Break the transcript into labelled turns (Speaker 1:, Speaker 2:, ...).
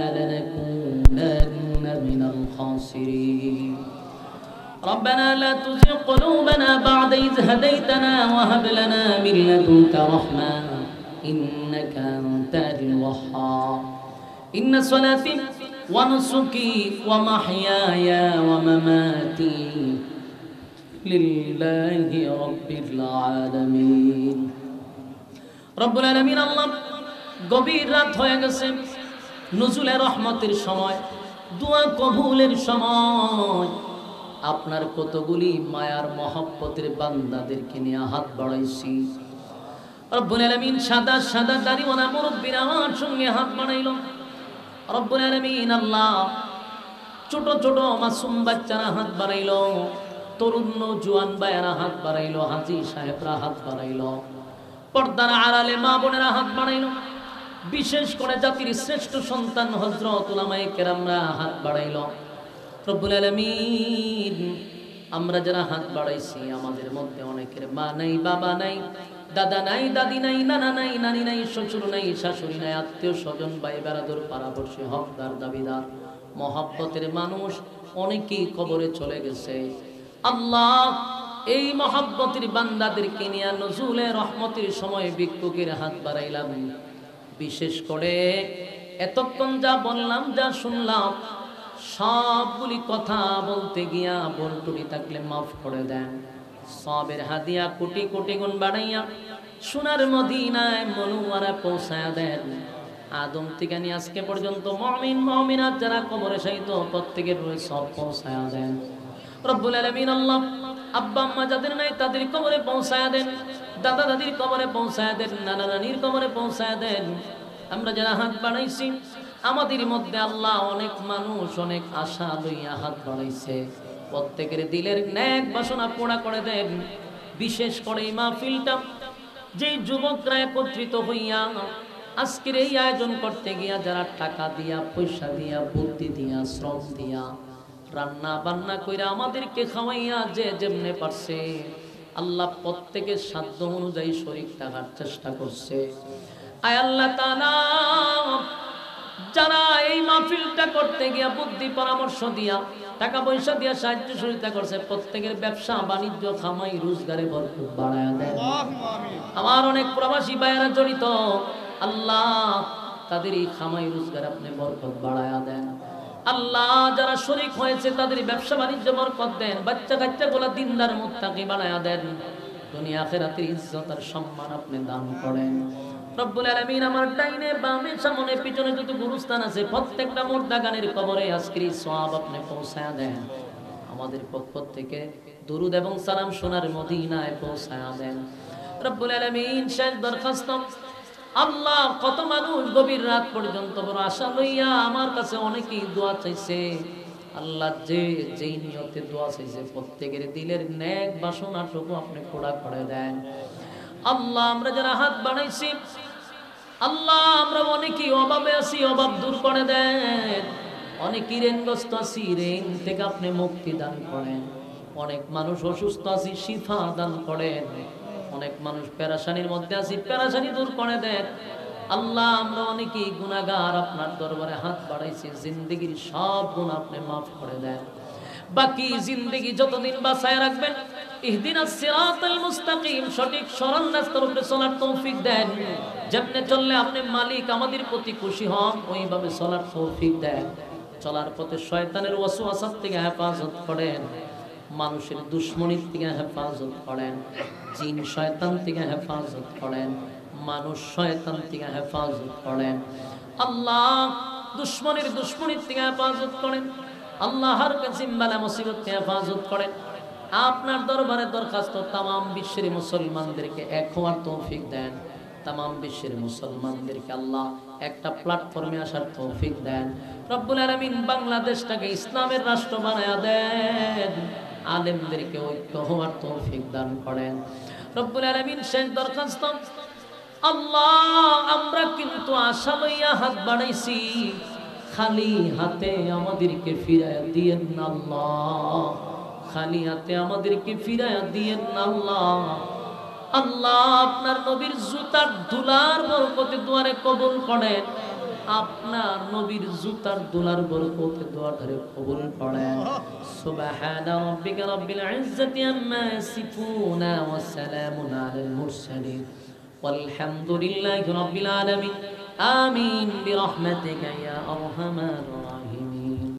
Speaker 1: لنكونن من الخاسرين ربنا لا تزغ قلوبنا بعد إذ هديتنا وهب لنا من لدنك رحمة إنك أنت الوهاب إن صلاتي ونسكي ومحياي ومماتي لله رب العالمين রব্বুল আলামিন আল্লাহ গভীর রাত হয়ে গেছে নুজুলের রহমতের সময় দোয়া কবুলের সময় আপনার কতগুলি মায়ার মহব্বতের বান্দাদেরকে নিয়ে হাত বাড়াইছি রব্বুল আলামিন সাদা সাদা দাড়িওয়ালা মুরব্বিরা আমার সঙ্গে হাত বাড়াইল রব্বুল আলামিন আল্লাহ ছোট ছোট মাসুম বাচ্চারা হাত বাড়াইল তরুণ জওয়ান ভাইয়েরা হাত বাড়াইল হাজী সাহেবরা হাত বাড়াইল পর্দার আড়ালে মা বোনেরা হাত বাড়াইল বিশেষ করে জাতির শ্রেষ্ঠ সন্তান হযরত উলামায়ে কেরামরা হাত বাড়াইল রব্বুল আলামিন আমরা যারা হাত বাড়াইছি আমাদের মধ্যে অনেকের মা নাই বাবা নাই দাদা নাই দাদি নাই নানা নাই নানি নাই শ্বশুর নাই শাশুড়ি নাই আত্মীয় স্বজন ভাই বেরাদর পাড়াপড়শি হকদার দাবিদার মহব্বতের মানুষ অনেকেই কবরে চলে গেছে আল্লাহ এই মহব্বতের বান্দাদেরকে নিয়ে নজুলে রহমতের সময় ভিক্ষুকের হাত বাড়াইলাম বিশেষ করে এতক্ষণ যা বললাম যা শুনলাম সবগুলি কথা বলতে গিয়া ভুল ত্রুটি থাকলে মাফ করে দেন সবের হাদিয়া কোটি কোটি গুণ বাড়াইয়া সোনার মদিনায় মনোয়ারা পৌঁছায়া দেন আদম থেকে নিয়ে আজকে পর্যন্ত মুমিন মুমিনাত যারা কবরে শায়িত প্রত্যেকের রূহে সব পৌঁছায়া দেন রব্বুল আলামিন আল্লাহ আব্বা আম্মা যাদের নাই তাদের কবরে পৌঁছায়া দেন দাদা দাদির কবরে পৌঁছায়া দেন নানা নানির কবরে পৌঁছায়া দেন আমরা যারা হাত বাড়াইছি আমাদের মধ্যে আল্লাহ অনেক মানুষ অনেক আশা লইয়া হাত বাড়াইছে প্রত্যেকের দিলের নেক বাসনা পুরা করে দেন বিশেষ করে এই মাহফিলটা যেই যুবকরা একত্রিত হইয়া আজকের এই আয়োজন করতে গিয়া যারা টাকা দিয়া পয়সা দিয়া বুদ্ধি দিয়া শ্রম দিয়া রান্না বান্না কইরা আমাদেরকে খাওয়াইয়া যে যেমনে পারছে আল্লাহ প্রত্যেকের সাধ্য অনুযায়ী শরীর টাকার চেষ্টা করছে আয় আল্লাহ তাআলা যারা এই মাহফিলটা করতে গিয়া বুদ্ধি পরামর্শ দিয়া টাকা পয়সা দিয়া সাহায্য সহযোগিতা করছে প্রত্যেকের ব্যবসা বাণিজ্য খামাই রোজগারে বরকত বাড়ায়া দেন আমার অনেক প্রবাসী ভাইয়েরা জড়িত আল্লাহ তাদের এই খামাই রোজগার আপনি বরকত বাড়ায়া দেন আল্লাহ যারা শরীক হয়েছে তাদের ব্যবসা বাণিজ্য বরকত দেন বাচ্চা কাচ্চাগুলো দিনদার মুত্তাকি বানায়া দেন দুনিয়া আখিরাতের ইজ্জত আর সম্মান আপনি দান করেন রব্বুল আলামিন আমার ডাইনে বামে সামনে পিছনে যত গুরুস্থান আছে প্রত্যেকটা মুর্দাগানের কবরে আজকের সওয়াব আপনি পৌঁছায়া দেন আমাদের পক্ষ থেকে দুরুদ এবং সালাম সোনার মদিনায় পৌঁছায়া দেন রব্বুল আলামিন শেষ দরখাস্ত আল্লাহ কত মানুষ গভীর রাত পর্যন্ত বড় আশা লইয়া আমার কাছে অনেকেই দোয়া চাইছে আল্লাহ যেই নিয়তে দোয়া চাইছে প্রত্যেকের দিলের নেক বাসনাটুকু আপনি পুরা করে দেন আল্লাহ আমরা যারা হাত বাড়াইছি আল্লাহ আমরা অনেকেই অভাবে আছি অভাব দূর করে দেন অনেকেই ঋণগ্রস্ত আছি ঋণ থেকে আপনি মুক্তি দান করেন অনেক মানুষ অসুস্থ আছি শিফা দান করেন অনেক মানুষ পেরেশানির মধ্যে আছি পেরেশানি দূর করে দেন আল্লাহ আমরা অনেকেই গুনাহগার আপনার দরবারে হাত বাড়াইছি জিন্দেগীর সব গুনাহ আপনি মাফ করে দেন বাকি জিন্দেগি যতদিন বাঁচায় রাখবেন ইহদিনাস সিরাতাল মুস্তাকিম সঠিক সরল রাস্তার উপরে চলার তৌফিক দেন যেমনে চললে আপনি মালিক আমাদের প্রতি খুশি হন ওইভাবে চলার তৌফিক দেন চলার পথে শয়তানের ওয়াসওয়াসা থেকে হেফাজত করেন মানুষের দুশমনির থেকে হেফাজত করেন জিন শয়তান থেকে হেফাজত করেন মানুষ শয়তান থেকে হেফাজত করেন আল্লাহ দুশমনির থেকে হেফাজত করেন আল্লাহ হর কিসিম বালা মুসিবত থেকে হেফাজত করেন আপনার দরবারে দরখাস্ত तमाम বিশ্বের মুসলমানদেরকে এক হওয়ার তৌফিক দেন तमाम বিশ্বের মুসলমানদেরকে আল্লাহ একটা প্ল্যাটফর্মে আসার তৌফিক দেন রব্বুল আলামিন বাংলাদেশটাকে ইসলামের রাষ্ট্র বানায়া দেন আলেমদেরকে ঐক্য হওয়ার তৌফিক দান করেন রব্বুল আলামিন শেষ দরখাস্ত আল্লাহ আমরা কিন্তু আশা লইয়া হাত বাড়াইছি খালি হাতে আমাদেরকে ফিরায়া দিয়েন না আল্লাহ খালি হাতে আমাদেরকে ফিরায়া দিয়েন না আল্লাহ আল্লাহ আপনার নবীর জুতার ধুলার বরকতে দুয়ারে কবুল করেন আপনার নবীর জুতার দোলার বরকতে দোয়াটারে কবুল করেন। সুবহানা রাব্বিকা রাব্বিল ইজ্জাতি আম্মা ইয়াসিফুনা ওয়া সালামুন আলাল মুরসালিন ওয়ালহামদুলিল্লাহি রাব্বিল আলামিন আমিন বিরহমাতিকা ইয়া আরহামার রাহিমিন।